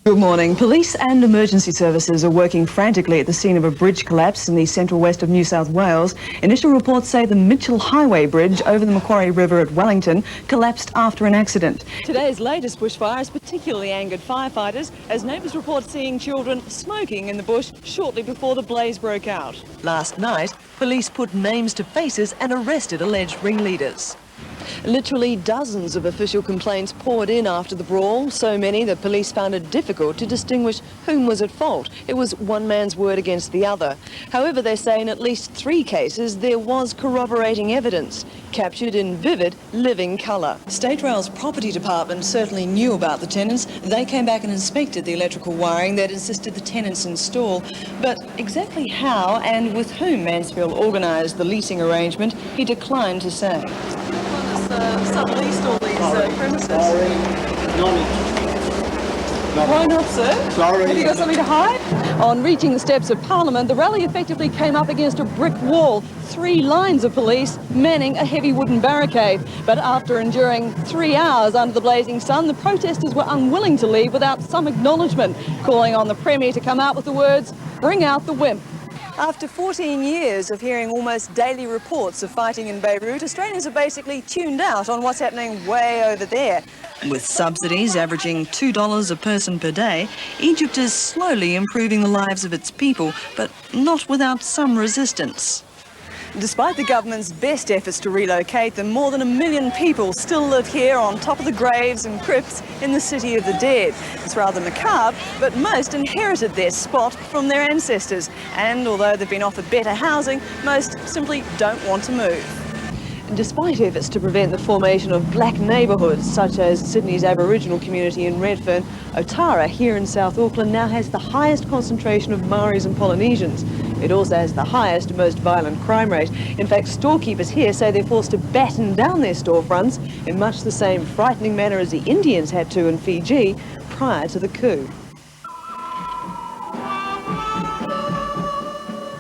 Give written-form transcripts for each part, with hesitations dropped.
Good morning. Police and emergency services are working frantically at the scene of a bridge collapse in the central west of New South Wales. Initial reports say the Mitchell Highway Bridge over the Macquarie River at Wellington collapsed after an accident. Today's latest bushfire has particularly angered firefighters as neighbours report seeing children smoking in the bush shortly before the blaze broke out. Last night, police put names to faces and arrested alleged ringleaders. Literally dozens of official complaints poured in after the brawl, so many that police found it difficult to distinguish whom was at fault. It was one man's word against the other. However, they say in at least 3 cases there was corroborating evidence, captured in vivid, living colour. State Rail's property department certainly knew about the tenants. They came back and inspected the electrical wiring they'd insisted the tenants install. But exactly how and with whom Mansfield organised the leasing arrangement, he declined to say. Subleased all these premises. Why not, sir? Sorry. Have you got something to hide? On reaching the steps of Parliament, the rally effectively came up against a brick wall. 3 lines of police manning a heavy wooden barricade. But after enduring 3 hours under the blazing sun, the protesters were unwilling to leave without some acknowledgement, calling on the Premier to come out with the words, "Bring out the wimp." After 14 years of hearing almost daily reports of fighting in Beirut, Australians are basically tuned out on what's happening way over there. With subsidies averaging $2 a person per day, Egypt is slowly improving the lives of its people, but not without some resistance. Despite the government's best efforts to relocate them, more than 1 million people still live here on top of the graves and crypts in the city of the dead. It's rather macabre, but most inherited their spot from their ancestors. And although they've been offered better housing, most simply don't want to move. Despite efforts to prevent the formation of black neighbourhoods, such as Sydney's Aboriginal community in Redfern, Otara here in South Auckland now has the highest concentration of Maoris and Polynesians. It also has the highest, most violent crime rate. In fact, storekeepers here say they're forced to batten down their storefronts in much the same frightening manner as the Indians had to in Fiji prior to the coup.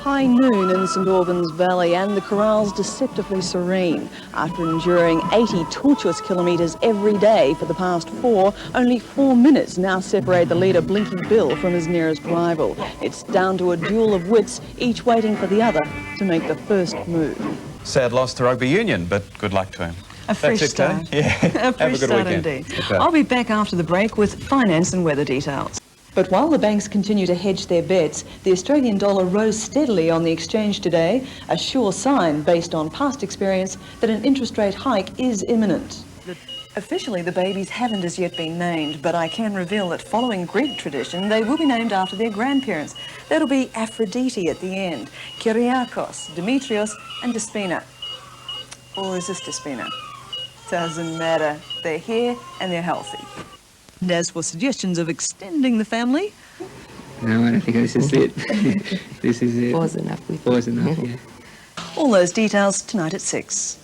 High noon in St Albans Valley and the corral's deceptively serene. After enduring 80 tortuous kilometres every day for the past 4, only 4 minutes now separate the leader Blinky Bill from his nearest rival. It's down to a duel of wits, each waiting for the other to make the first move. Sad loss to rugby union, but good luck to him. A fresh start. Yeah. A fresh start indeed. I'll be back after the break with finance and weather details. But while the banks continue to hedge their bets, the Australian dollar rose steadily on the exchange today, a sure sign, based on past experience, that an interest rate hike is imminent. Officially, the babies haven't as yet been named, but I can reveal that following Greek tradition, they will be named after their grandparents. That'll be Aphrodite at the end, Kyriakos, Demetrios and Despina. Or is this Despina? Doesn't matter. They're here and they're healthy. And as for suggestions of extending the family... No, I don't think this is it. This is it. Was enough. Was enough, yeah. All those details tonight at 6.